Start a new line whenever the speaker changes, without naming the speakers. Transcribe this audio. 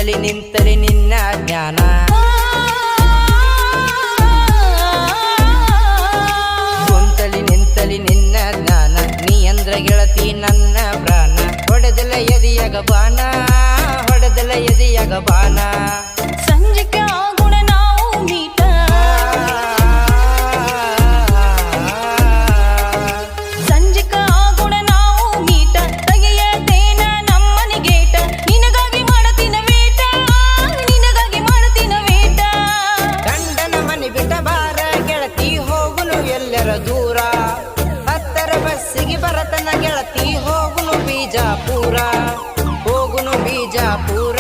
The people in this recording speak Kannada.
ಕುಂತಲಿ ನಿಂತಲಿ ನಿನ್ನ ಜ್ಞಾನ ಕುಂತಲಿ ನಿಂತಲಿ ನಿನ್ನ ಜ್ಞಾನ ನೀ ಅಂದ್ರ ಗೆಳತಿ ನನ್ನ ಪ್ರಾಣ ಹೊಡೆದಲ ಎದಿಯಾಗ ಬಾಣ ಹೊಡೆದಲ ಎದಿಯಾಗ ಬಾಣ
ಸಂಜೆಗೆ ಆಗುಣ ನಾವು ಮೀಟ ಸಂಜೆಗೆ ಆಗುಣ ನಾವು ಮೀಟ ತೆಗೆಯತೇನ ನಮ್ಮನೆ ಗೇಟ ನಿನಗಾಗಿ ಮಾಡತಿನ ವೇಟ ನಿನಗಾಗಿ ಮಾಡತಿನ ವೇಟ
ಗಂಡನ ಮನೆ ಬಿಟ್ಟ ಬಾರ ಗೆಳತಿ ಹೋಗುನು ಎಲ್ಲರ ದೂರ ಹತ್ತರ ಬಸ್ಸಿಗೆ ಬರತನ ಗೆಳತಿ ಹೋಗುನು ಬೀಜಾಪುರ ಹೋಗುನು ಬೀಜಾಪುರ